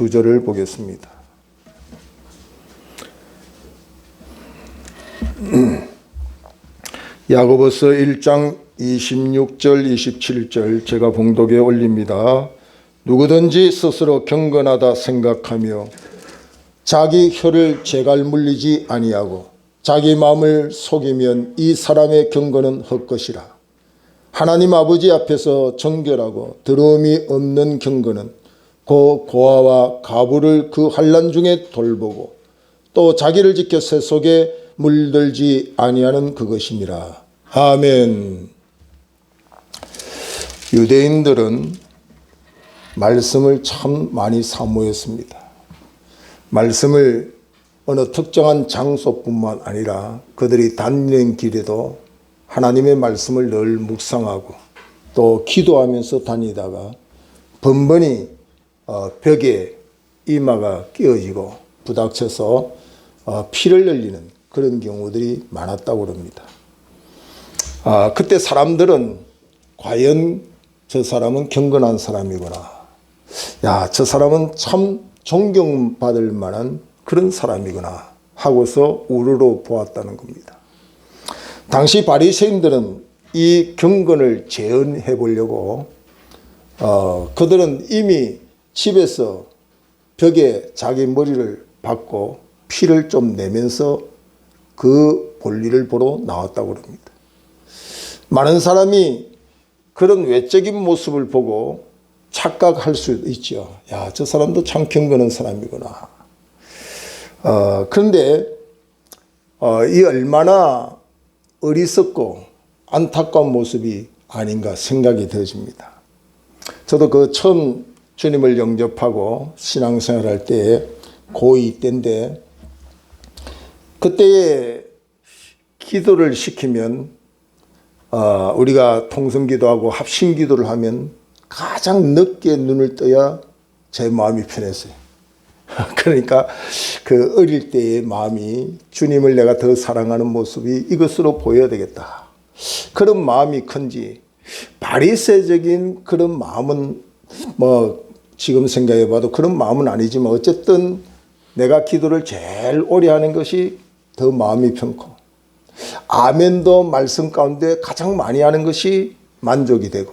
2절을 보겠습니다. 야고보서 1장 26절 27절 제가 봉독에 올립니다. 누구든지 스스로 경건하다 생각하며 자기 혀를 재갈 물리지 아니하고 자기 마음을 속이면 이 사람의 경건은 헛것이라. 하나님 아버지 앞에서 정결하고 더러움이 없는 경건은 고아와 가부를 그 환난 중에 돌보고 또 자기를 지켜 새 속에 물들지 아니하는 그것이니라. 아멘. 유대인들은 말씀을 참 많이 사모했습니다. 말씀을 어느 특정한 장소뿐만 아니라 그들이 다니는 길에도 하나님의 말씀을 늘 묵상하고 또 기도하면서 다니다가 번번이 벽에 이마가 끼어지고 부닥쳐서 피를 흘리는 그런 경우들이 많았다고 합니다. 그때 사람들은 과연 저 사람은 경건한 사람이구나. 야, 저 사람은 참 존경받을 만한 그런 사람이구나 하고서 우러러 보았다는 겁니다. 당시 바리새인들은 이 경건을 재현해 보려고 그들은 이미 집에서 벽에 자기 머리를 박고 피를 좀 내면서 그 볼일을 보러 나왔다고 합니다. 많은 사람이 그런 외적인 모습을 보고 착각할 수 있죠. 야, 저 사람도 참 경건한 사람이구나. 그런데 이 얼마나 어리석고 안타까운 모습이 아닌가 생각이 되어집니다. 저도 그 처음 주님을 영접하고 신앙생활할 때 고2 때인데 그때에 기도를 시키면 우리가 통성기도하고 합심기도를 하면 가장 늦게 눈을 떠야 제 마음이 편했어요. 그러니까 그 어릴 때의 마음이 주님을 내가 더 사랑하는 모습이 이것으로 보여야 되겠다. 그런 마음이 큰지 바리새적인 그런 마음은 지금 생각해 봐도 그런 마음은 아니지만 어쨌든 내가 기도를 제일 오래 하는 것이 더 마음이 편고 아멘도 말씀 가운데 가장 많이 하는 것이 만족이 되고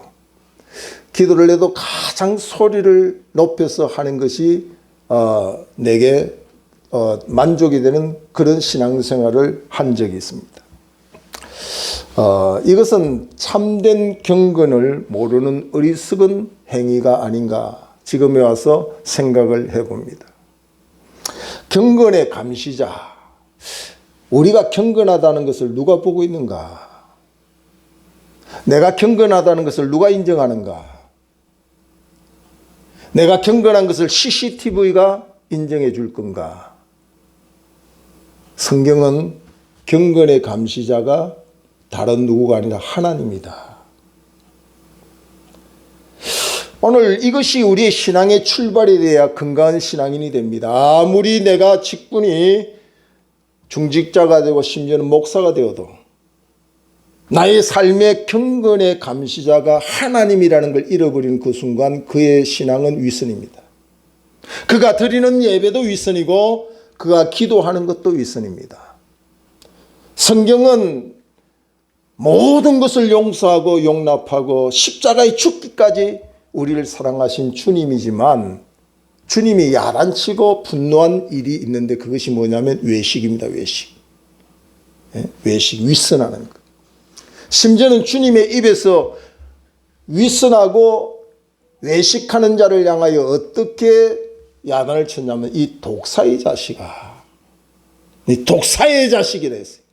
기도를 해도 가장 소리를 높여서 하는 것이 내게 만족이 되는 그런 신앙생활을 한 적이 있습니다. 이것은 참된 경건을 모르는 어리석은 행위가 아닌가 지금에 와서 생각을 해봅니다. 경건의 감시자, 우리가 경건하다는 것을 누가 보고 있는가? 내가 경건하다는 것을 누가 인정하는가? 내가 경건한 것을 CCTV가 인정해 줄 건가? 성경은 경건의 감시자가 다른 누구가 아니라 하나님이다. 오늘 이것이 우리의 신앙의 출발이 돼야 건강한 신앙인이 됩니다. 아무리 내가 직분이 중직자가 되고 심지어는 목사가 되어도 나의 삶의 경건의 감시자가 하나님이라는 걸 잃어버리는 그 순간 그의 신앙은 위선입니다. 그가 드리는 예배도 위선이고 그가 기도하는 것도 위선입니다. 성경은 모든 것을 용서하고 용납하고 십자가에 죽기까지 우리를 사랑하신 주님이지만 주님이 야단치고 분노한 일이 있는데 그것이 뭐냐면 외식입니다. 외식. 외식, 위선하는 것. 심지어는 주님의 입에서 위선하고 외식하는 자를 향하여 어떻게 야단을 쳤냐면 이 독사의 자식아, 이 독사의 자식이라 했어요.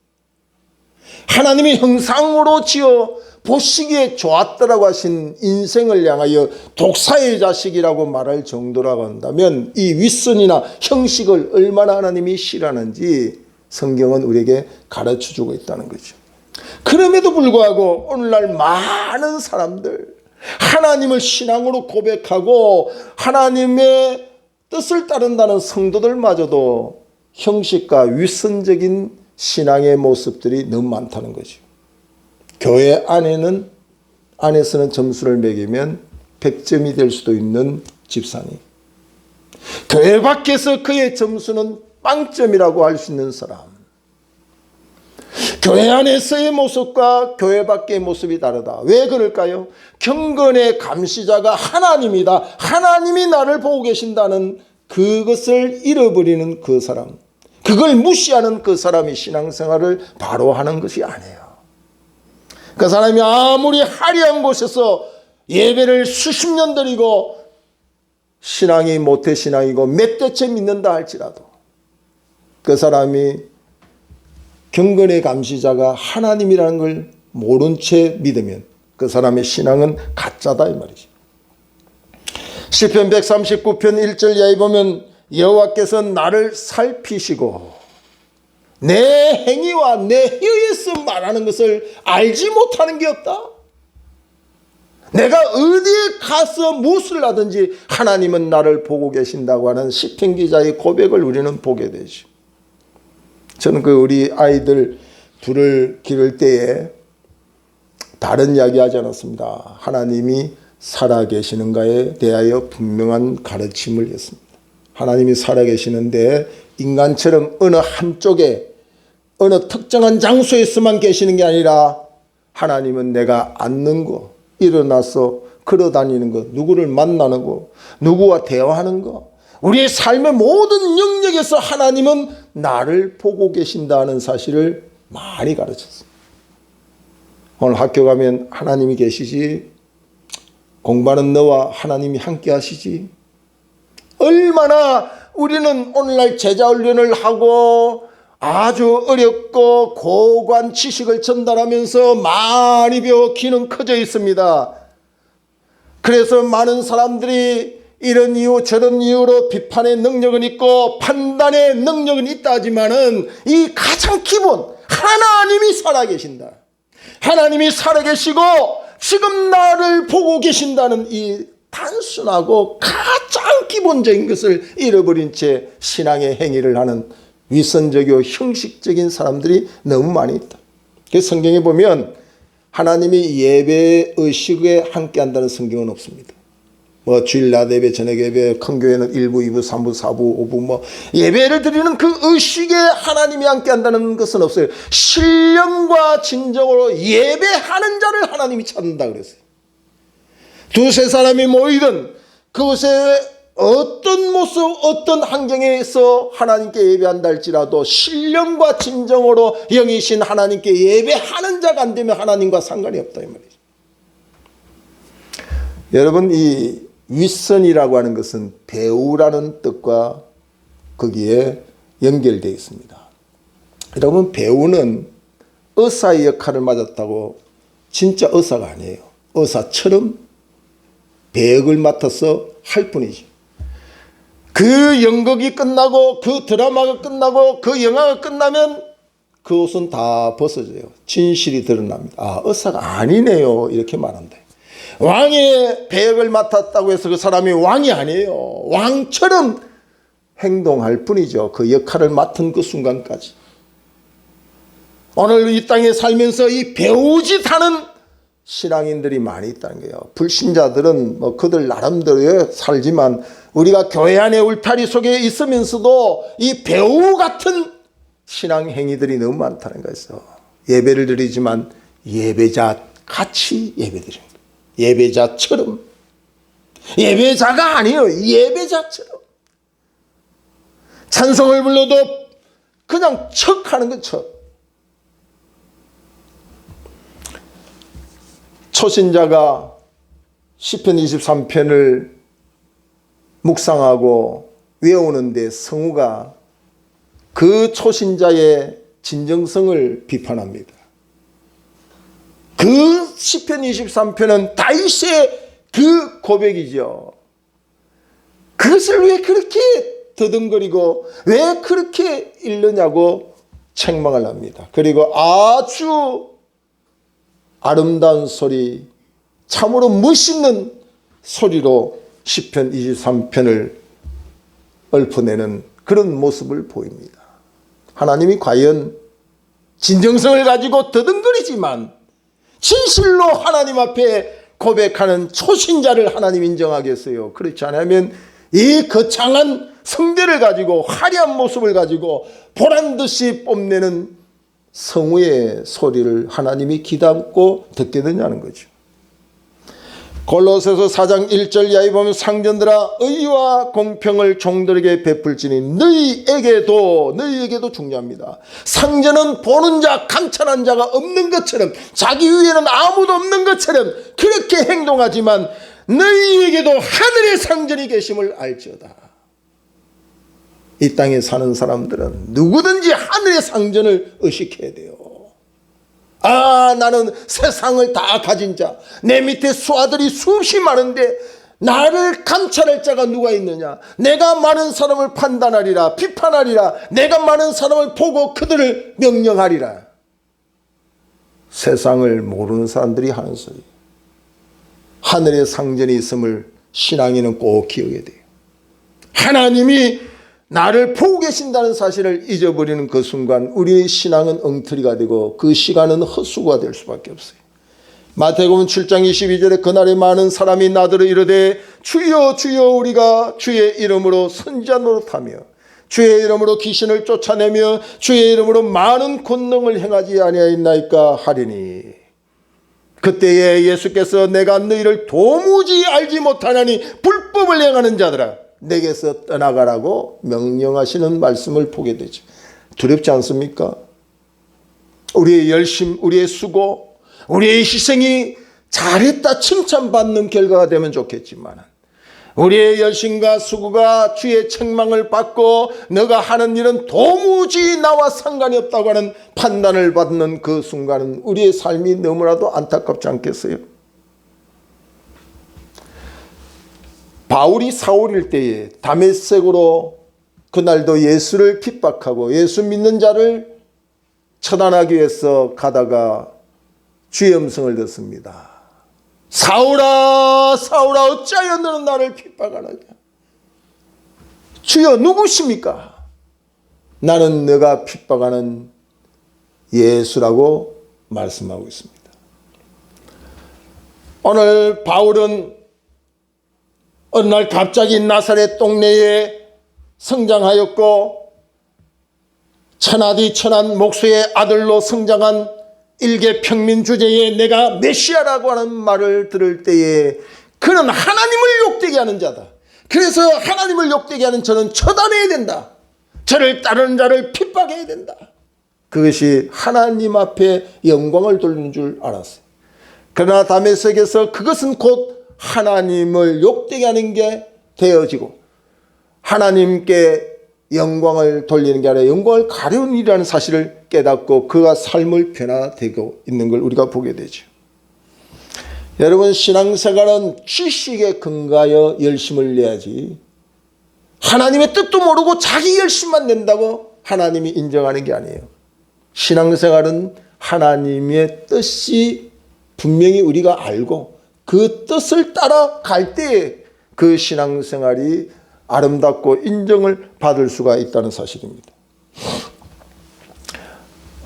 하나님이 형상으로 지어 보시기에 좋았다라고 하신 인생을 향하여 독사의 자식이라고 말할 정도라고 한다면 이 윗선이나 형식을 얼마나 하나님이 싫어하는지 성경은 우리에게 가르쳐주고 있다는 거죠. 그럼에도 불구하고 오늘날 많은 사람들 하나님을 신앙으로 고백하고 하나님의 뜻을 따른다는 성도들마저도 형식과 윗선적인 신앙의 모습들이 너무 많다는 거죠. 교회 안에서는 점수를 매기면 100점이 될 수도 있는 집사님, 교회 밖에서 그의 점수는 빵점이라고 할 수 있는 사람. 교회 안에서의 모습과 교회 밖의 모습이 다르다. 왜 그럴까요? 경건의 감시자가 하나님이다. 하나님이 나를 보고 계신다는 그것을 잃어버리는 그 사람. 그걸 무시하는 그 사람이 신앙생활을 바로 하는 것이 아니에요. 그 사람이 아무리 화려한 곳에서 예배를 수십 년 드리고 신앙이 모태신앙이고 몇 대째 믿는다 할지라도 그 사람이 경건의 감시자가 하나님이라는 걸 모른 채 믿으면 그 사람의 신앙은 가짜다 이 말이죠. 시편 139편 1절 이하에 보면 여호와께서 나를 살피시고 내 행위와 내 혀에서 말하는 것을 알지 못하는 게 없다. 내가 어디에 가서 무엇을 하든지 하나님은 나를 보고 계신다고 하는 시편 기자의 고백을 우리는 보게 되죠. 저는 우리 아이들 둘을 기를 때에 다른 이야기 하지 않았습니다. 하나님이 살아계시는가에 대하여 분명한 가르침을 했습니다. 하나님이 살아계시는데 인간처럼 어느 한쪽에 어느 특정한 장소에서만 계시는 게 아니라 하나님은 내가 앉는 거, 일어나서 걸어다니는 거, 누구를 만나는 거, 누구와 대화하는 거, 우리의 삶의 모든 영역에서 하나님은 나를 보고 계신다는 사실을 많이 가르쳤습니다. 오늘 학교 가면 하나님이 계시지, 공부하는 너와 하나님이 함께 하시지. 얼마나 우리는 오늘날 제자훈련을 하고 아주 어렵고 고관 지식을 전달하면서 많이 배워 키는 커져 있습니다. 그래서 많은 사람들이 이런 이유 저런 이유로 비판의 능력은 있고 판단의 능력은 있다 하지만은 이 가장 기본 하나님이 살아계신다. 하나님이 살아계시고 지금 나를 보고 계신다는 이 단순하고 가장 기본적인 것을 잃어버린 채 신앙의 행위를 하는 위선적이고 형식적인 사람들이 너무 많이 있다. 그래서 성경에 보면 하나님이 예배 의식에 함께 한다는 성경은 없습니다. 뭐 주일 낮 예배, 저녁 예배, 큰 교회는 1부, 2부, 3부, 4부, 5부 뭐 예배를 드리는 그 의식에 하나님이 함께 한다는 것은 없어요. 신령과 진정으로 예배하는 자를 하나님이 찾는다 그랬어요. 두세 사람이 모이든 그곳에 어떤 모습 어떤 환경에서 하나님께 예배한다 할지라도 신령과 진정으로 영이신 하나님께 예배하는 자가 안 되면 하나님과 상관이 없다 이 말이죠. 여러분 이 윗선이라고 하는 것은 배우라는 뜻과 거기에 연결되어 있습니다. 여러분 배우는 의사의 역할을 맡았다고 진짜 의사가 아니에요. 의사처럼 배역을 맡아서 할 뿐이지. 그 연극이 끝나고 그 드라마가 끝나고 그 영화가 끝나면 그 옷은 다 벗어져요. 진실이 드러납니다. 아 의사가 아니네요 이렇게 말한다. 왕의 배역을 맡았다고 해서 그 사람이 왕이 아니에요. 왕처럼 행동할 뿐이죠. 그 역할을 맡은 그 순간까지. 오늘 이 땅에 살면서 이 배우짓 하는 신앙인들이 많이 있다는 거예요. 불신자들은 뭐 그들 나름대로 살지만 우리가 교회 안에 울타리 속에 있으면서도 이 배우 같은 신앙 행위들이 너무 많다는 거였어. 예배를 드리지만 예배자 같이 예배드리는 거예요. 예배자처럼. 예배자가 아니에요. 예배자처럼. 찬송을 불러도 그냥 척하는 것 척. 초신자가 시편 23편을 묵상하고 외우는데 성우가 그 초신자의 진정성을 비판합니다. 그 시편 23편은 다윗의 그 고백이죠. 그것을 왜 그렇게 더듬거리고 왜 그렇게 읽느냐고 책망을 합니다. 그리고 아주 아름다운 소리, 참으로 멋있는 소리로 시편 23편을 읊어내는 그런 모습을 보입니다. 하나님이 과연 진정성을 가지고 더듬거리지만 진실로 하나님 앞에 고백하는 초신자를 하나님 인정하겠어요? 그렇지 않으면 이 거창한 성대를 가지고 화려한 모습을 가지고 보란듯이 뽐내는 성우의 소리를 하나님이 기다고 듣게 되냐는 거죠. 골로새서 4장 1절 이하에 보면 상전들아 의와 공평을 종들에게 베풀지니 너희에게도 중요합니다. 상전은 보는 자 감찰한 자가 없는 것처럼 자기 위에는 아무도 없는 것처럼 그렇게 행동하지만 너희에게도 하늘의 상전이 계심을 알지어다. 이 땅에 사는 사람들은 누구든지 하늘의 상전을 의식해야 돼요. 나는 세상을 다 가진 자, 내 밑에 수하들이 수없이 많은데 나를 감찰할 자가 누가 있느냐? 내가 많은 사람을 판단하리라, 비판하리라, 내가 많은 사람을 보고 그들을 명령하리라. 세상을 모르는 사람들이 하는 소리. 하늘의 상전이 있음을 신앙인은 꼭 기억해야 돼요. 하나님이 나를 보고 계신다는 사실을 잊어버리는 그 순간 우리의 신앙은 엉터리가 되고 그 시간은 헛수고가 될 수밖에 없어요. 마태복음 7장 22절에 그날에 많은 사람이 나더러 이르되 주여 주여 우리가 주의 이름으로 선지자 노릇하며 주의 이름으로 귀신을 쫓아내며 주의 이름으로 많은 권능을 행하지 아니하였나이까 하리니 그때에 예수께서 내가 너희를 도무지 알지 못하나니 불법을 행하는 자들아 내게서 떠나가라고 명령하시는 말씀을 보게 되죠. 두렵지 않습니까? 우리의 열심, 우리의 수고, 우리의 희생이 잘했다 칭찬받는 결과가 되면 좋겠지만 우리의 열심과 수고가 주의 책망을 받고 너가 하는 일은 도무지 나와 상관이 없다고 하는 판단을 받는 그 순간은 우리의 삶이 너무나도 안타깝지 않겠어요? 바울이 사울일 때에 다메섹으로 그날도 예수를 핍박하고 예수 믿는 자를 처단하기 위해서 가다가 주의 음성을 듣습니다. 사울아 사울아 어찌하여 너는 나를 핍박하느냐? 주여 누구십니까? 나는 너가 핍박하는 예수라고 말씀하고 있습니다. 오늘 바울은 어느 날 갑자기 나사렛 동네에 성장하였고 천하디 천한 목수의 아들로 성장한 일개 평민 주제에 내가 메시아라고 하는 말을 들을 때에 그는 하나님을 욕되게 하는 자다. 그래서 하나님을 욕되게 하는 저는 처단해야 된다. 저를 따르는 자를 핍박해야 된다. 그것이 하나님 앞에 영광을 돌리는 줄 알았어요. 그러나 다메섹에서 그것은 곧 하나님을 욕되게 하는 게 되어지고 하나님께 영광을 돌리는 게 아니라 영광을 가려는 일이라는 사실을 깨닫고 그가 삶을 변화되고 있는 걸 우리가 보게 되죠. 여러분 신앙생활은 지식에 근거하여 열심을 내야지 하나님의 뜻도 모르고 자기 열심만 낸다고 하나님이 인정하는 게 아니에요. 신앙생활은 하나님의 뜻이 분명히 우리가 알고 그 뜻을 따라갈 때 그 신앙생활이 아름답고 인정을 받을 수가 있다는 사실입니다.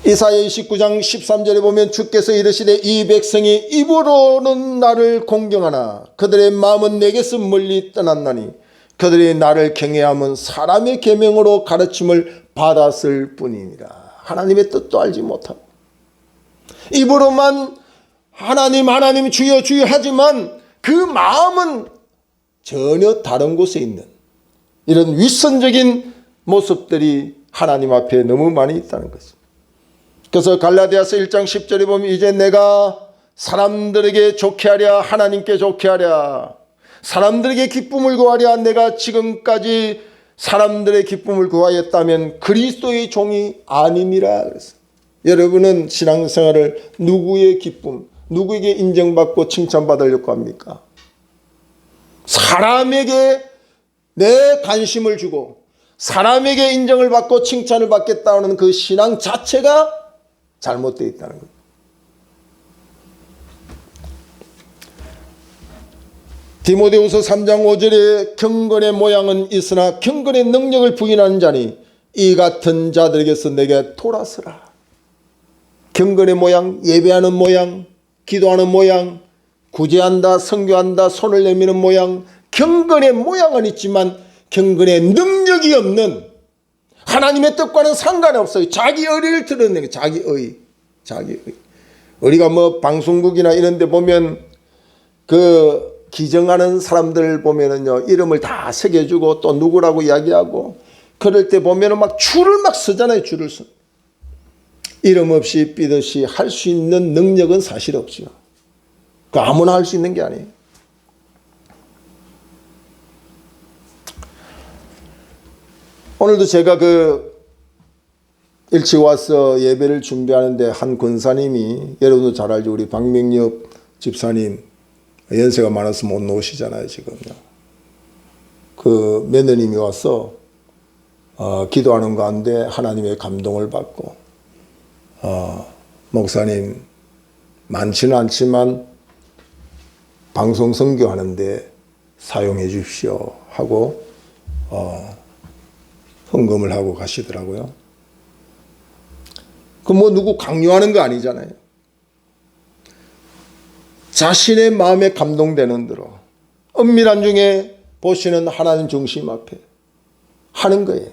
이사야 29장 13절에 보면 주께서 이르시되 이 백성이 입으로는 나를 공경하나 그들의 마음은 내게서 멀리 떠났나니 그들이 나를 경외함은 사람의 계명으로 가르침을 받았을 뿐이니라. 하나님의 뜻도 알지 못하고 입으로만 하나님 하나님 주여 주여 하지만 그 마음은 전혀 다른 곳에 있는 이런 위선적인 모습들이 하나님 앞에 너무 많이 있다는 것입니다. 그래서 갈라디아서 1장 10절에 보면 이제 내가 사람들에게 좋게 하랴 하나님께 좋게 하랴 사람들에게 기쁨을 구하랴 내가 지금까지 사람들의 기쁨을 구하였다면 그리스도의 종이 아님이라 그랬어요. 여러분은 신앙생활을 누구의 기쁨 누구에게 인정받고 칭찬받으려고 합니까? 사람에게 내 관심을 주고 사람에게 인정을 받고 칭찬을 받겠다는 그 신앙 자체가 잘못되어 있다는 겁니다. 디모데후서 3장 5절에 경건의 모양은 있으나 경건의 능력을 부인하는 자니 이 같은 자들에게서 내게 돌아서라. 경건의 모양, 예배하는 모양, 기도하는 모양, 구제한다, 선교한다, 손을 내미는 모양, 경건의 모양은 있지만 경건의 능력이 없는, 하나님의 뜻과는 상관이 없어요. 자기 의를 드러내는 거예요. 자기 의. 우리가 뭐 방송국이나 이런 데 보면 그 기증하는 사람들 보면은요, 이름을 다 새겨주고 또 누구라고 이야기하고, 그럴 때 보면은 막 줄을 막 서잖아요. 줄을 서. 이름 없이 삐 없이 할 수 있는 능력은 사실 없죠. 그 아무나 할 수 있는 게 아니에요. 오늘도 제가 그 일찍 와서 예배를 준비하는데 한 권사님이, 여러분도 잘 알죠. 우리 박명엽 집사님 연세가 많아서 못 나오시잖아요, 지금요. 그 며느님이 와서 기도하는 가운데 하나님의 감동을 받고, 목사님 많지는 않지만 방송 선교하는데 사용해 주십시오 하고 헌금을 하고 가시더라고요. 그 뭐 누구 강요하는 거 아니잖아요. 자신의 마음에 감동되는 대로 은밀한 중에 보시는 하나님 중심 앞에 하는 거예요.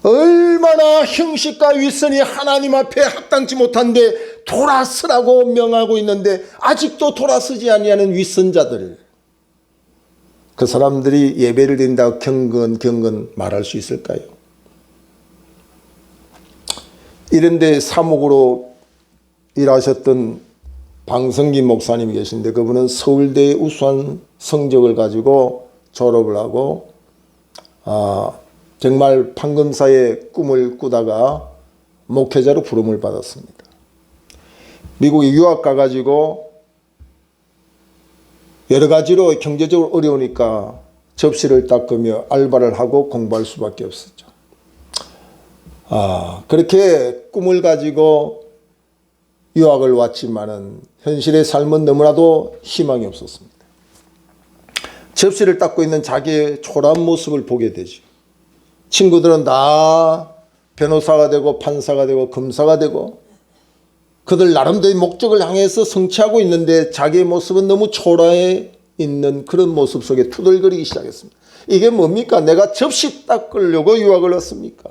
얼마나 형식과 윗선이 하나님 앞에 합당치 못한데 돌아서라고 명하고 있는데 아직도 돌아서지 아니하는 윗선자들, 그 사람들이 예배를 드린다고 경건 말할 수 있을까요? 이런데 사목으로 일하셨던 방성긴 목사님이 계신데, 그분은 서울대 우수한 성적을 가지고 졸업을 하고 정말 판검사의 꿈을 꾸다가 목회자로 부름을 받았습니다. 미국에 유학 가가지고 여러 가지로 경제적으로 어려우니까 접시를 닦으며 알바를 하고 공부할 수밖에 없었죠. 그렇게 꿈을 가지고 유학을 왔지만은 현실의 삶은 너무나도 희망이 없었습니다. 접시를 닦고 있는 자기의 초라한 모습을 보게 되죠. 친구들은 다 변호사가 되고 판사가 되고 검사가 되고 그들 나름대로의 목적을 향해서 성취하고 있는데 자기의 모습은 너무 초라해 있는 그런 모습 속에 투덜거리기 시작했습니다. 이게 뭡니까? 내가 접시 닦으려고 유학을 왔습니까?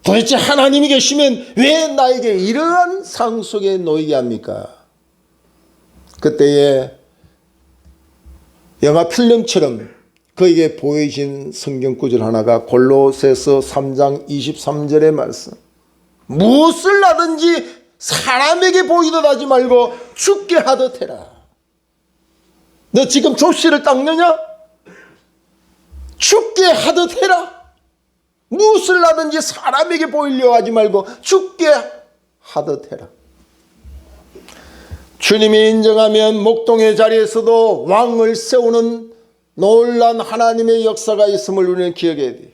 도대체 하나님이 계시면 왜 나에게 이러한 상황 속에 놓이게 합니까? 그때에 영화 필름처럼 그에게 보여진 성경 구절 하나가 골로새서 3장 23절의 말씀. 무엇을 하든지 사람에게 보이듯 하지 말고 죽게 하듯 해라. 너 지금 접시를 닦느냐? 죽게 하듯 해라. 무엇을 하든지 사람에게 보이려고 하지 말고 죽게 하듯 해라. 주님이 인정하면 목동의 자리에서도 왕을 세우는 놀란 하나님의 역사가 있음을 우리는 기억해야 돼요.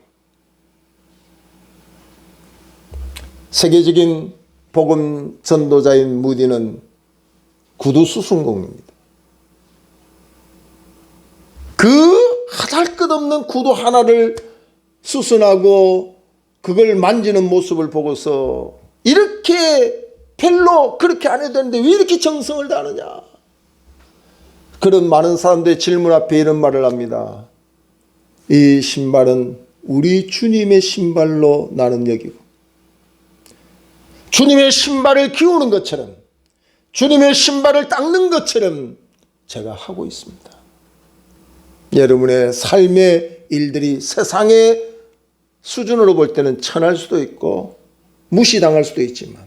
세계적인 복음 전도자인 무디는 구두 수순공입니다. 그 하잘것없는 구두 하나를 수순하고 그걸 만지는 모습을 보고서 이렇게 별로 그렇게 안 해도 되는데 왜 이렇게 정성을 다하느냐. 그런 많은 사람들의 질문 앞에 이런 말을 합니다. 이 신발은 우리 주님의 신발로 나는 여기고, 주님의 신발을 기우는 것처럼, 주님의 신발을 닦는 것처럼 제가 하고 있습니다. 여러분의 삶의 일들이 세상의 수준으로 볼 때는 천할 수도 있고 무시당할 수도 있지만,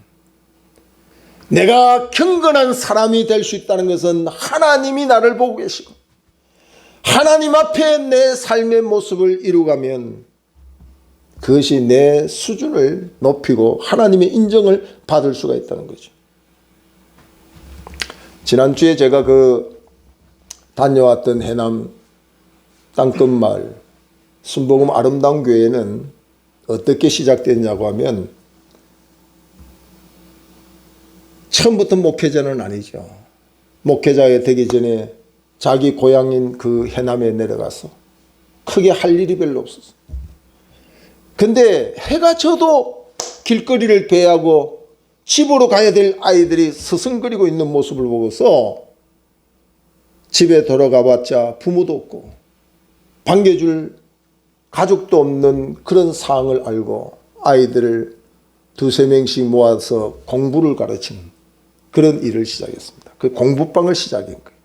내가 경건한 사람이 될 수 있다는 것은 하나님이 나를 보고 계시고 하나님 앞에 내 삶의 모습을 이루가면 그것이 내 수준을 높이고 하나님의 인정을 받을 수가 있다는 거죠. 지난주에 제가 다녀왔던 해남 땅끝마을 순복음 아름다운 교회는 어떻게 시작됐냐고 하면, 처음부터 목회자는 아니죠. 목회자가 되기 전에 자기 고향인 그 해남에 내려가서 크게 할 일이 별로 없었어요. 근데 해가 져도 길거리를 배하고 집으로 가야 될 아이들이 서성거리고 있는 모습을 보고서 집에 돌아가 봤자 부모도 없고 반겨줄 가족도 없는 그런 상황을 알고 아이들을 두세 명씩 모아서 공부를 가르치는 그런 일을 시작했습니다. 그 공부방을 시작한 거예요.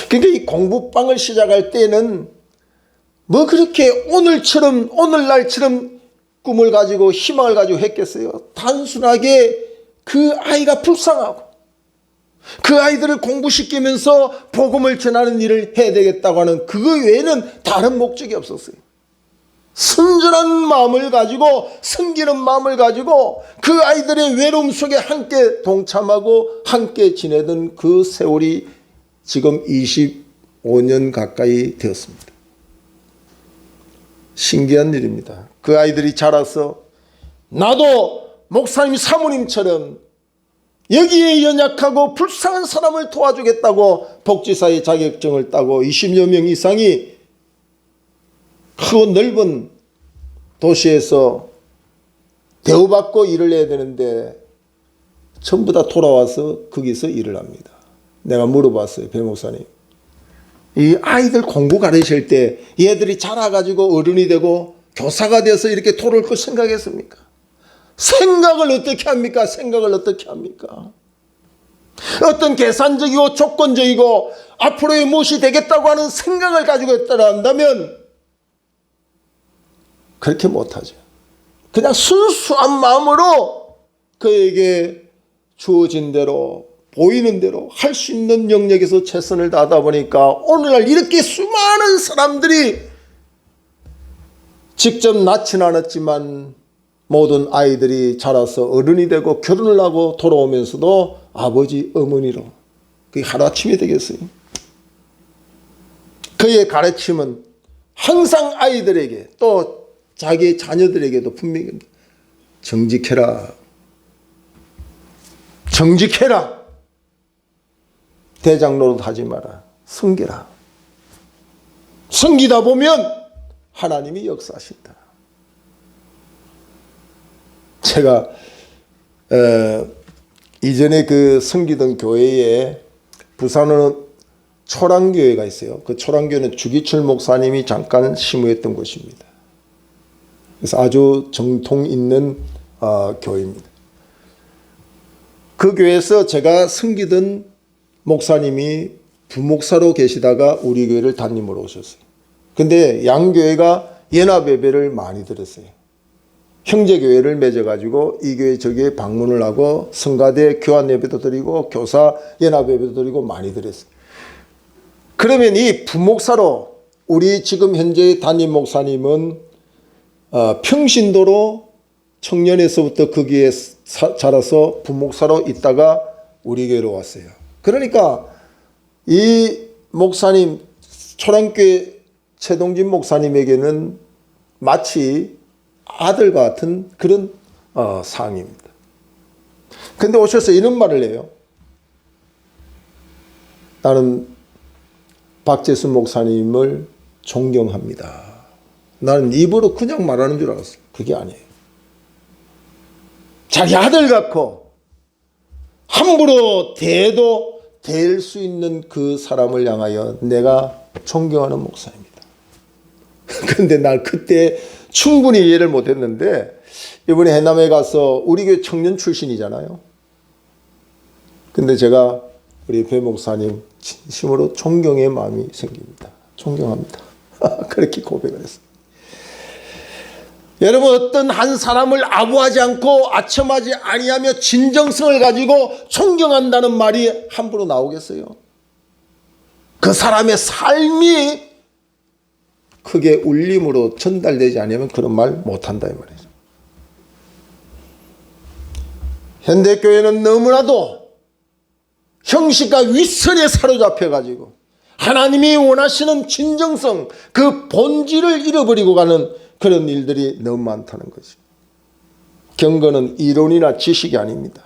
그러니까 이 공부방을 시작할 때는 뭐 그렇게 오늘날처럼 꿈을 가지고 희망을 가지고 했겠어요. 단순하게 그 아이가 불쌍하고 그 아이들을 공부시키면서 복음을 전하는 일을 해야 되겠다고 하는 그거 외에는 다른 목적이 없었어요. 순전한 마음을 가지고 섬기는 마음을 가지고 그 아이들의 외로움 속에 함께 동참하고 함께 지내던 그 세월이 지금 25년 가까이 되었습니다. 신기한 일입니다. 그 아이들이 자라서 나도 목사님 사모님처럼 여기에 연약하고 불쌍한 사람을 도와주겠다고 복지사의 자격증을 따고 20여 명 이상이 크고 넓은 도시에서 대우받고 일을 해야 되는데 전부 다 돌아와서 거기서 일을 합니다. 내가 물어봤어요. 배 목사님, 이 아이들 공부 가르칠 때 얘들이 자라가지고 어른이 되고 교사가 돼서 이렇게 돌아올 거 생각했습니까? 생각을 어떻게 합니까? 생각을 어떻게 합니까? 어떤 계산적이고 조건적이고 앞으로의 무엇이 되겠다고 하는 생각을 가지고 있다고 한다면 그렇게 못하죠. 그냥 순수한 마음으로 그에게 주어진 대로 보이는 대로 할 수 있는 영역에서 최선을 다하다 보니까 오늘날 이렇게 수많은 사람들이 직접 낳지는 않았지만 모든 아이들이 자라서 어른이 되고 결혼을 하고 돌아오면서도 아버지 어머니로 그게 하루아침이 되겠어요. 그의 가르침은 항상 아이들에게 또 자기 자녀들에게도 분명히 정직해라. 정직해라. 대장 노릇하지 마라. 섬기라. 섬기다 보면 하나님이 역사하신다. 제가 이전에 그 섬기던 교회에 부산은 초랑교회가 있어요. 그 초랑교회는 주기철 목사님이 잠깐 심우했던 곳입니다. 그래서 아주 정통 있는 교회입니다. 그 교회에서 제가 섬기던 목사님이 부목사로 계시다가 우리 교회를 담임으로 오셨어요. 근데 양교회가 연합예배를 많이 드렸어요. 형제교회를 맺어가지고 이 교회 저 교회 방문을 하고 성가대 교환예배도 드리고 교사 연합예배도 드리고 많이 드렸어요. 그러면 이 부목사로 우리 지금 현재 담임 목사님은 평신도로 청년에서부터 거기에 자라서 부목사로 있다가 우리 교회로 왔어요. 그러니까 이 목사님 초랑교회 최동진 목사님에게는 마치 아들 같은 그런 상입니다. 근데 오셔서 이런 말을 해요. 나는 박재수 목사님을 존경합니다. 나는 입으로 그냥 말하는 줄 알았어요. 그게 아니에요. 자기 아들 같고 함부로 대도 될 수 있는 그 사람을 향하여 내가 존경하는 목사입니다. 근데 난 그때 충분히 이해를 못했는데 이번에 해남에 가서 우리 교회 청년 출신이잖아요. 근데 제가 우리 배 목사님 진심으로 존경의 마음이 생깁니다. 존경합니다. 그렇게 고백을 했어요. 여러분, 어떤 한 사람을 아부하지 않고 아첨하지 아니하며 진정성을 가지고 존경한다는 말이 함부로 나오겠어요? 그 사람의 삶이 크게 울림으로 전달되지 않으면 그런 말 못한다 이 말이죠. 현대교회는 너무나도 형식과 윗선에 사로잡혀가지고 하나님이 원하시는 진정성, 그 본질을 잃어버리고 가는 그런 일들이 너무 많다는 거죠. 경건은 이론이나 지식이 아닙니다.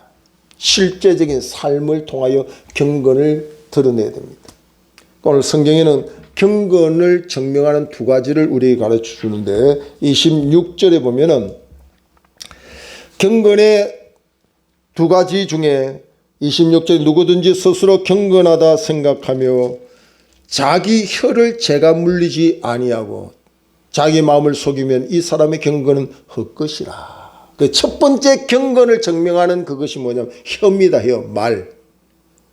실제적인 삶을 통하여 경건을 드러내야 됩니다. 오늘 성경에는 경건을 증명하는 두 가지를 우리에게 가르쳐 주는데 26절에 보면은 경건의 두 가지 중에 26절에 누구든지 스스로 경건하다 생각하며 자기 혀를 죄가 물리지 아니하고 자기 마음을 속이면 이 사람의 경건은 헛것이라. 그 첫 번째 경건을 증명하는 그것이 뭐냐면 혀입니다. 혀, 말.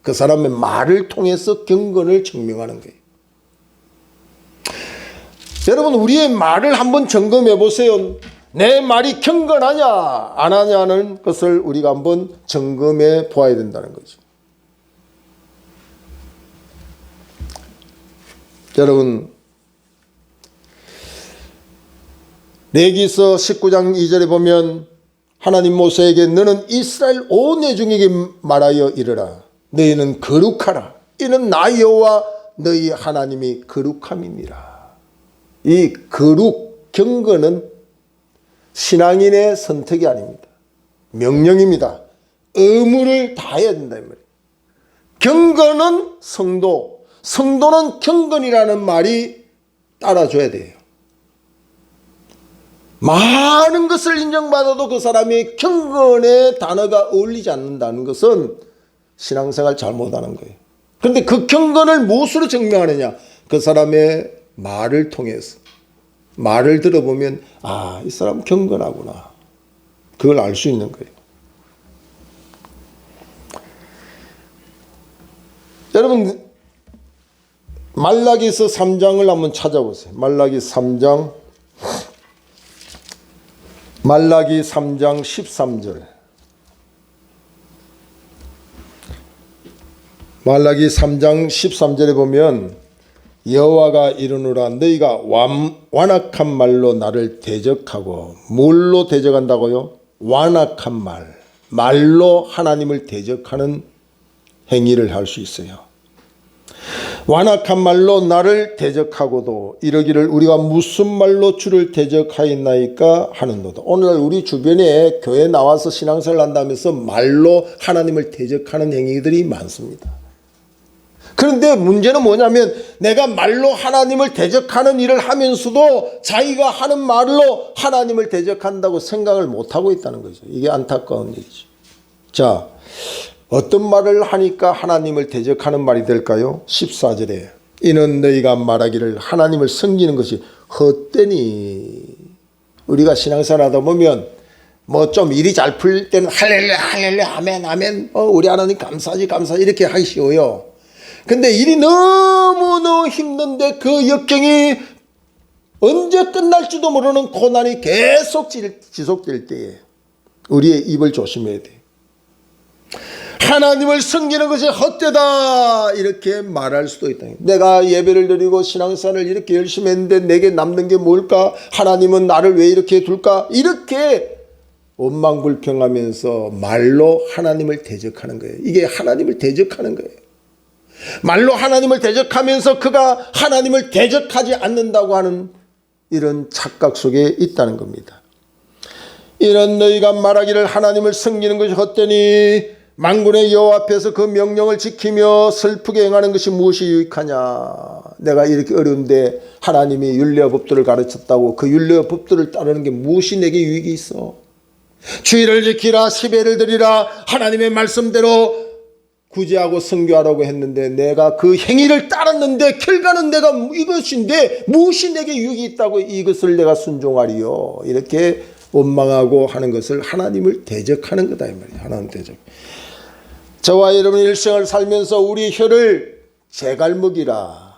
그 사람의 말을 통해서 경건을 증명하는 거예요. 여러분, 우리의 말을 한번 점검해 보세요. 내 말이 경건하냐 안 하냐는 것을 우리가 한번 점검해 보아야 된다는 거죠. 여러분, 레위기서 19장 2절에 보면 하나님 모세에게 너는 이스라엘 온 회중에게 말하여 이르라. 너희는 거룩하라. 이는 나 여호와 너희 하나님이 거룩함이니라. 이 거룩, 경건은 신앙인의 선택이 아닙니다. 명령입니다. 의무를 다해야 된다 이 말이에요. 경건은 성도, 성도는 경건이라는 말이 따라줘야 돼요. 많은 것을 인정받아도 그 사람이 경건의 단어가 어울리지 않는다는 것은 신앙생활 잘못하는 거예요. 그런데 그 경건을 무엇으로 증명하느냐? 그 사람의 말을 통해서. 말을 들어보면 아, 이 사람 경건하구나. 그걸 알 수 있는 거예요. 여러분, 말라기서 3장을 한번 찾아보세요. 말라기 3장 13절. 말라기 3장 13절에 보면 여호와가 이르노라 너희가 완악한 말로 나를 대적하고 뭘로 대적한다고요? 완악한 말로 하나님을 대적하는 행위를 할 수 있어요. 완악한 말로 나를 대적하고도 이러기를 우리가 무슨 말로 주를 대적하였나이까 하는도다. 오늘날 우리 주변에 교회 나와서 신앙생활 한다면서 말로 하나님을 대적하는 행위들이 많습니다. 그런데 문제는 뭐냐면 내가 말로 하나님을 대적하는 일을 하면서도 자기가 하는 말로 하나님을 대적한다고 생각을 못하고 있다는 거죠. 이게 안타까운 일이죠. 자, 어떤 말을 하니까 하나님을 대적하는 말이 될까요? 14절에 이는 너희가 말하기를 하나님을 섬기는 것이 헛되니. 우리가 신앙생활 하다 보면 뭐 좀 일이 잘 풀릴 때는 할렐루야 할렐루야 아멘 아멘 우리 하나님 감사하지 이렇게 하기 쉬워요. 근데 일이 너무너무 힘든데 그 역경이 언제 끝날지도 모르는 고난이 계속 지속될 때에 우리의 입을 조심해야 돼. 하나님을 섬기는 것이 헛되다 이렇게 말할 수도 있다. 내가 예배를 드리고 신앙생활을 이렇게 열심히 했는데 내게 남는 게 뭘까? 하나님은 나를 왜 이렇게 둘까? 이렇게 원망불평하면서 말로 하나님을 대적하는 거예요. 이게 하나님을 대적하는 거예요. 말로 하나님을 대적하면서 그가 하나님을 대적하지 않는다고 하는 이런 착각 속에 있다는 겁니다. 이런 너희가 말하기를 하나님을 섬기는 것이 헛되니 만군의 여호와 앞에서 그 명령을 지키며 슬프게 행하는 것이 무엇이 유익하냐. 내가 이렇게 어려운데 하나님이 율례와 법도를 가르쳤다고 그 율례와 법도를 따르는 게 무엇이 내게 유익이 있어. 주일을 지키라 십예를 드리라 하나님의 말씀대로 구제하고 선교하라고 했는데 내가 그 행위를 따랐는데 결과는 내가 이것인데 무엇이 내게 유익이 있다고 이것을 내가 순종하리요. 이렇게 원망하고 하는 것을 하나님을 대적하는 거다 이 말이에요. 하나님 대적. 저와 여러분의 일생을 살면서 우리 혀를 재갈 먹이라.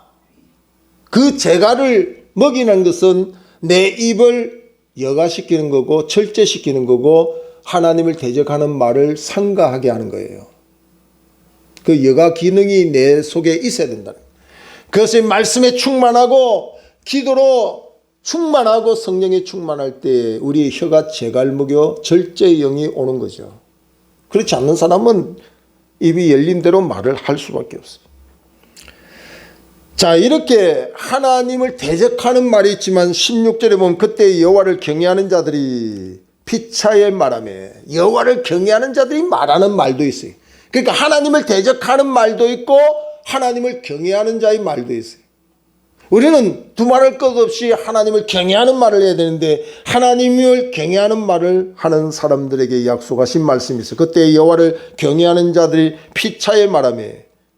그 재갈을 먹이는 것은 내 입을 여가시키는 거고 절제시키는 거고 하나님을 대적하는 말을 삼가하게 하는 거예요. 그 여가 기능이 내 속에 있어야 된다. 그것이 말씀에 충만하고 기도로 충만하고 성령에 충만할 때 우리 혀가 재갈 먹여 절제의 영이 오는 거죠. 그렇지 않는 사람은 입이 열린 대로 말을 할 수밖에 없어요. 자, 이렇게 하나님을 대적하는 말이 있지만 16절에 보면 그때 여호와를 경외하는 자들이 피차에 말하며 여호와를 경외하는 자들이 말하는 말도 있어요. 그러니까 하나님을 대적하는 말도 있고 하나님을 경외하는 자의 말도 있어요. 우리는 두말할 것 없이 하나님을 경외하는 말을 해야 되는데 하나님을 경외하는 말을 하는 사람들에게 약속하신 말씀이 있어요. 그때 여호와를 경외하는 자들이 피차에 말하며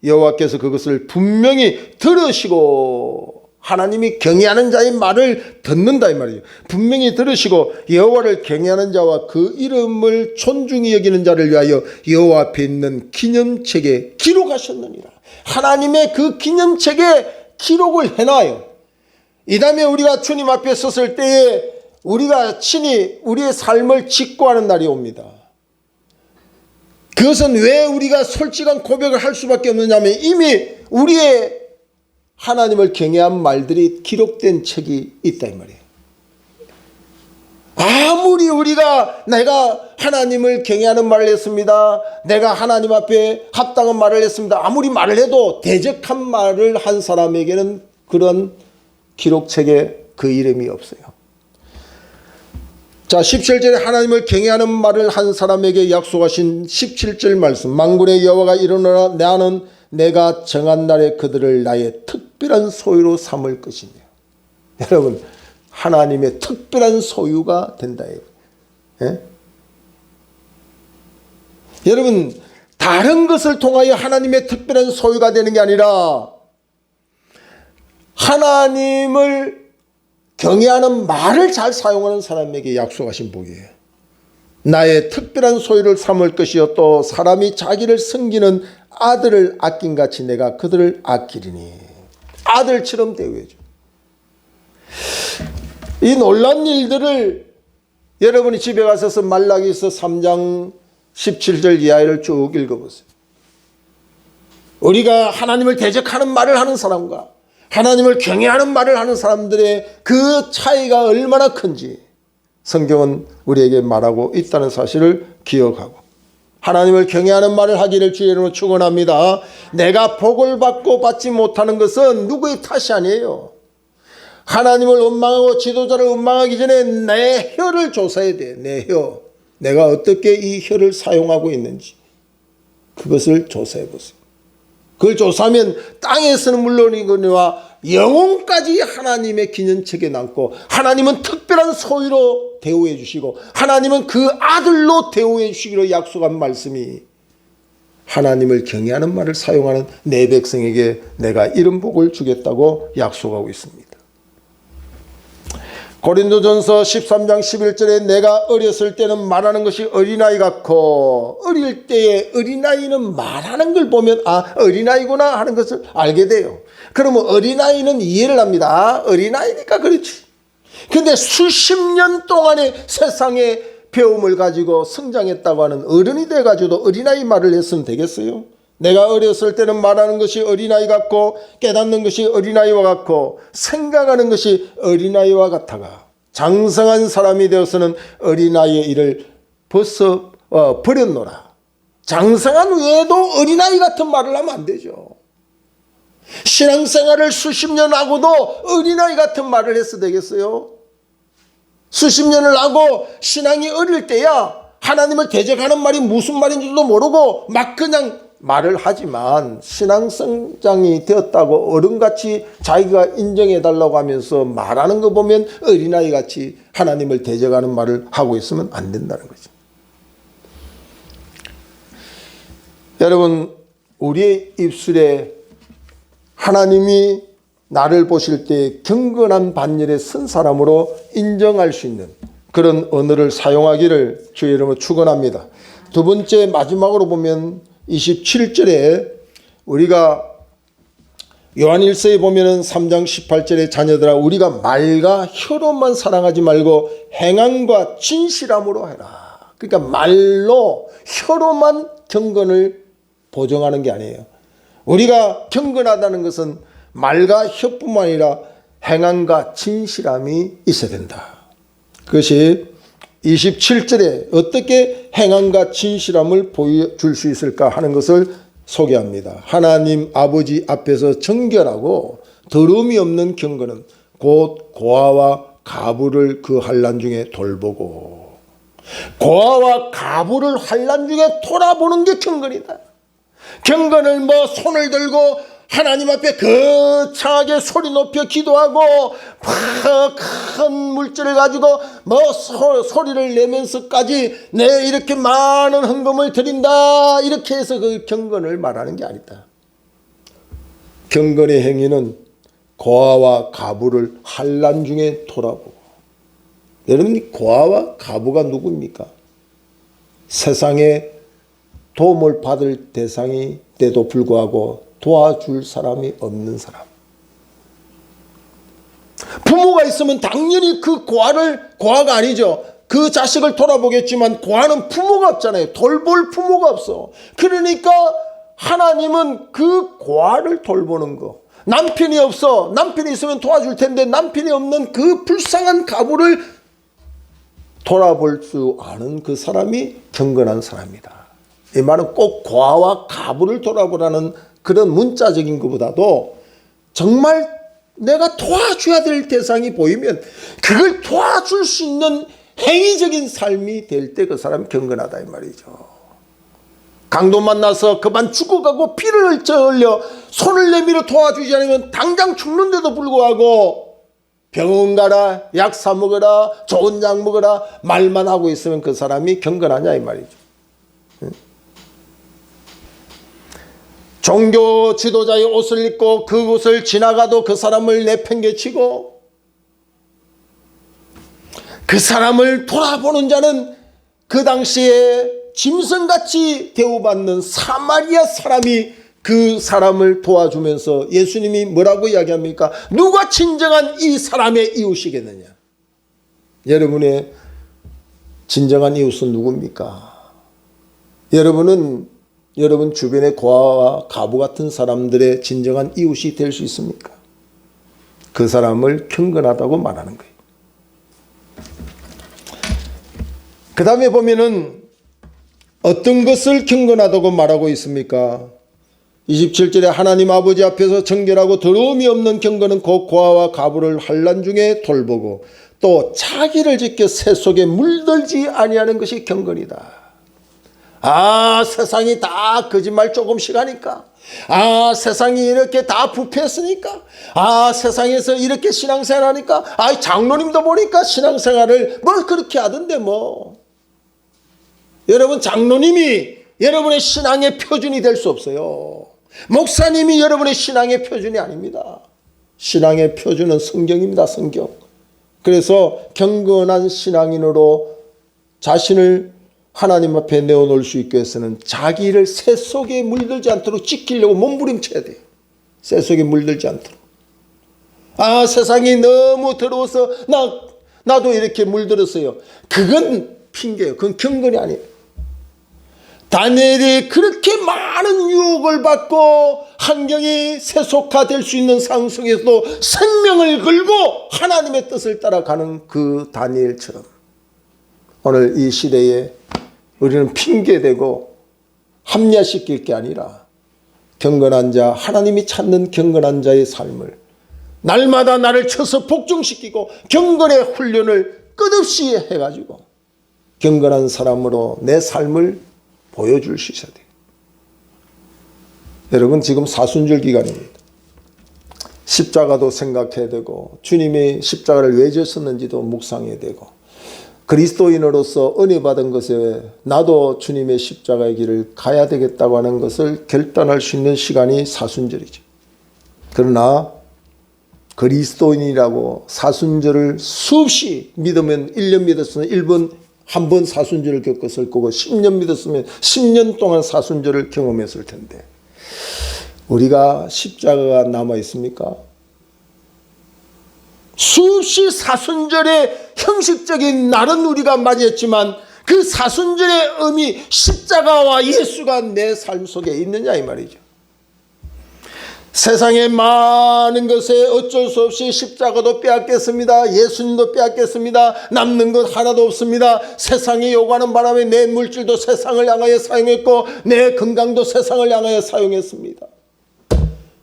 여호와께서 그것을 분명히 들으시고 하나님이 경외하는 자의 말을 듣는다 이 말이에요. 분명히 들으시고 여호와를 경외하는 자와 그 이름을 존중히 여기는 자를 위하여 여호와 앞에 있는 기념책에 기록하셨느니라. 하나님의 그 기념책에 기록을 해놔요. 이 다음에 우리가 주님 앞에 섰을 때에 우리가 친히 우리의 삶을 직고하는 날이 옵니다. 그것은 왜 우리가 솔직한 고백을 할 수밖에 없느냐면 이미 우리의 하나님을 경외한 말들이 기록된 책이 있다 이 말이에요. 아무리 우리가 내가 하나님을 경외하는 말을 했습니다. 내가 하나님 앞에 합당한 말을 했습니다. 아무리 말을 해도 대적한 말을 한 사람에게는 그런 기록책에 그 이름이 없어요. 자, 17절에 하나님을 경외하는 말을 한 사람에게 약속하신 17절 말씀. 만군의 여호와가 이르노라 나는 내가 정한 날에 그들을 나의 특별한 소유로 삼을 것이며. 여러분, 하나님의 특별한 소유가 된다. 예? 여러분, 다른 것을 통하여 하나님의 특별한 소유가 되는 게 아니라 하나님을 경외하는 말을 잘 사용하는 사람에게 약속하신 복이에요. 나의 특별한 소유를 삼을 것이요 또 사람이 자기를 섬기는 아들을 아낀 같이 내가 그들을 아끼리니. 아들처럼 대우해줘. 이 놀라운 일들을 여러분이 집에 가셔서 말라기서 3장 17절 이하를 쭉 읽어보세요. 우리가 하나님을 대적하는 말을 하는 사람과 하나님을 경외하는 말을 하는 사람들의 그 차이가 얼마나 큰지 성경은 우리에게 말하고 있다는 사실을 기억하고 하나님을 경외하는 말을 하기를 주의 이름으로 축원합니다. 내가 복을 받고 받지 못하는 것은 누구의 탓이 아니에요. 하나님을 원망하고 지도자를 원망하기 전에 내 혀를 조사해야 돼. 내 혀. 내가 어떻게 이 혀를 사용하고 있는지 그것을 조사해 보세요. 그걸 조사하면 땅에서는 물론이거니와 영혼까지 하나님의 기념책에 남고 하나님은 특별한 소유로 대우해 주시고 하나님은 그 아들로 대우해 주시기로 약속한 말씀이 하나님을 경외하는 말을 사용하는 내 백성에게 내가 이런 복을 주겠다고 약속하고 있습니다. 고린도전서 13장 11절에 내가 어렸을 때는 말하는 것이 어린아이 같고 어릴 때에 어린아이는 말하는 걸 보면 아 어린아이구나 하는 것을 알게 돼요. 그러면 어린아이는 이해를 합니다. 어린아이니까 그렇지. 근데 수십 년 동안의 세상의 배움을 가지고 성장했다고 하는 어른이 돼가지고도 어린아이 말을 했으면 되겠어요? 내가 어렸을 때는 말하는 것이 어린아이 같고 깨닫는 것이 어린아이와 같고 생각하는 것이 어린아이와 같아가 장성한 사람이 되어서는 어린아이의 일을 벌써 버렸노라. 장성한 후에도 어린아이 같은 말을 하면 안 되죠. 신앙생활을 수십 년 하고도 어린아이 같은 말을 해서 되겠어요? 수십 년을 하고 신앙이 어릴 때야 하나님을 대적하는 말이 무슨 말인지도 모르고 막 그냥 말을 하지만 신앙 성장이 되었다고 어른같이 자기가 인정해달라고 하면서 말하는 거 보면 어린아이같이 하나님을 대적하는 말을 하고 있으면 안 된다는 거죠. 여러분, 우리의 입술에 하나님이 나를 보실 때 경건한 반열에 선 사람으로 인정할 수 있는 그런 언어를 사용하기를 주의 이름으로 축원합니다. 두 번째 마지막으로 보면 27절에 우리가 요한일서에 보면은 3장 18절에 자녀들아 우리가 말과 혀로만 사랑하지 말고 행함과 진실함으로 해라. 그러니까 말로 혀로만 경건을 보정하는 게 아니에요. 우리가 경건하다는 것은 말과 혀뿐만 아니라 행함과 진실함이 있어야 된다. 그것이 27절에 어떻게 행함과 진실함을 보여줄 수 있을까 하는 것을 소개합니다. 하나님 아버지 앞에서 정결하고 더러움이 없는 경건은 곧 고아와 가부를 그 환난 중에 돌보고 고아와 가부를 환난 중에 돌아보는 게 경건이다. 경건을 뭐 손을 들고 하나님 앞에 거창하게 소리 높여 기도하고 큰 물질을 가지고 뭐 소리를 내면서까지 내 이렇게 많은 헌금을 드린다 이렇게 해서 그 경건을 말하는 게 아니다. 경건의 행위는 고아와 가부를 환난 중에 돌아보고. 여러분, 고아와 가부가 누굽니까? 세상에 도움을 받을 대상이 돼도 불구하고 도와줄 사람이 없는 사람. 부모가 있으면 당연히 그 고아가 아니죠. 그 자식을 돌아보겠지만 고아는 부모가 없잖아요. 돌볼 부모가 없어. 그러니까 하나님은 그 고아를 돌보는 거. 남편이 없어. 남편이 있으면 도와줄 텐데 남편이 없는 그 불쌍한 가부를 돌아볼 수 아는 그 사람이 경건한 사람이다. 이 말은 꼭 고아와 가부를 돌아보라는 그런 문자적인 것보다도 정말 내가 도와줘야 될 대상이 보이면 그걸 도와줄 수 있는 행위적인 삶이 될 때 그 사람이 경건하다 이 말이죠. 강도 만나서 그만 죽어가고 피를 흘려 손을 내밀어 도와주지 않으면 당장 죽는데도 불구하고 병원 가라, 약 사 먹어라, 좋은 약 먹어라 말만 하고 있으면 그 사람이 경건하냐 이 말이죠. 종교 지도자의 옷을 입고 그곳을 지나가도 그 사람을 내팽개치고 그 사람을 돌아보는 자는 그 당시에 짐승같이 대우받는 사마리아 사람이 그 사람을 도와주면서 예수님이 뭐라고 이야기합니까? 누가 진정한 이 사람의 이웃이겠느냐? 여러분의 진정한 이웃은 누굽니까? 여러분은 여러분 주변의 고아와 가부 같은 사람들의 진정한 이웃이 될 수 있습니까? 그 사람을 경건하다고 말하는 거예요. 그 다음에 보면은 어떤 것을 경건하다고 말하고 있습니까? 27절에 하나님 아버지 앞에서 정결하고 더러움이 없는 경건은 곧 고아와 가부를 환난 중에 돌보고 또 자기를 지켜 새 속에 물들지 아니하는 것이 경건이다. 세상이 다 거짓말 조금씩 하니까, 세상이 이렇게 다 부패했으니까, 세상에서 이렇게 신앙생활 하니까, 장로님도 보니까 신앙생활을 뭘 그렇게 하던데 뭐. 여러분, 장로님이 여러분의 신앙의 표준이 될 수 없어요. 목사님이 여러분의 신앙의 표준이 아닙니다. 신앙의 표준은 성경입니다. 성경. 그래서 경건한 신앙인으로 자신을 하나님 앞에 내어놓을 수 있게 해서는 자기를 새 속에 물들지 않도록 지키려고 몸부림쳐야 돼요. 새 속에 물들지 않도록. 세상이 너무 더러워서 나도 이렇게 물들었어요. 그건 핑계예요. 그건 경건이 아니에요. 다니엘이 그렇게 많은 유혹을 받고 환경이 세속화될 수 있는 상황 속에서도 생명을 걸고 하나님의 뜻을 따라가는 그 다니엘처럼 오늘 이 시대에 우리는 핑계대고 합리화시킬 게 아니라 경건한 자, 하나님이 찾는 경건한 자의 삶을 날마다 나를 쳐서 복종시키고 경건의 훈련을 끝없이 해가지고 경건한 사람으로 내 삶을 보여줄 수 있어야 돼요. 여러분, 지금 사순절 기간입니다. 십자가도 생각해야 되고 주님이 십자가를 왜 졌었는지도 묵상해야 되고 그리스도인으로서 은혜 받은 것에 나도 주님의 십자가의 길을 가야 되겠다고 하는 것을 결단할 수 있는 시간이 사순절이죠. 그러나 그리스도인이라고 사순절을 수없이 믿으면 1년 믿었으면 1번 한 번 사순절을 겪었을 거고 10년 믿었으면 10년 동안 사순절을 경험했을 텐데 우리가 십자가가 남아 있습니까? 수없이 사순절의 형식적인 날은 우리가 맞이했지만 그 사순절의 의미 십자가와 예수가 내 삶 속에 있느냐 이 말이죠. 세상의 많은 것에 어쩔 수 없이 십자가도 빼앗겠습니다. 예수님도 빼앗겠습니다. 남는 것 하나도 없습니다. 세상이 요구하는 바람에 내 물질도 세상을 향하여 사용했고 내 건강도 세상을 향하여 사용했습니다.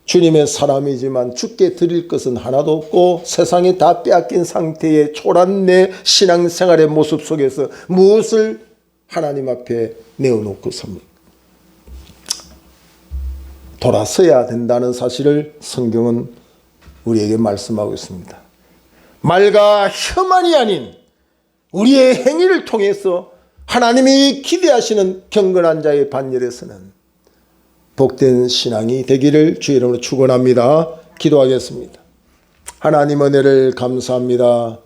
주님의 사람이지만 주께 드릴 것은 하나도 없고 세상에 다 빼앗긴 상태의 초라한 내 신앙생활의 모습 속에서 무엇을 하나님 앞에 내어놓고 섭니까? 돌아서야 된다는 사실을 성경은 우리에게 말씀하고 있습니다. 말과 혀만이 아닌 우리의 행위를 통해서 하나님이 기대하시는 경건한 자의 반열에서는 복된 신앙이 되기를 주의 이름으로 축원합니다. 기도하겠습니다. 하나님 은혜를 감사합니다.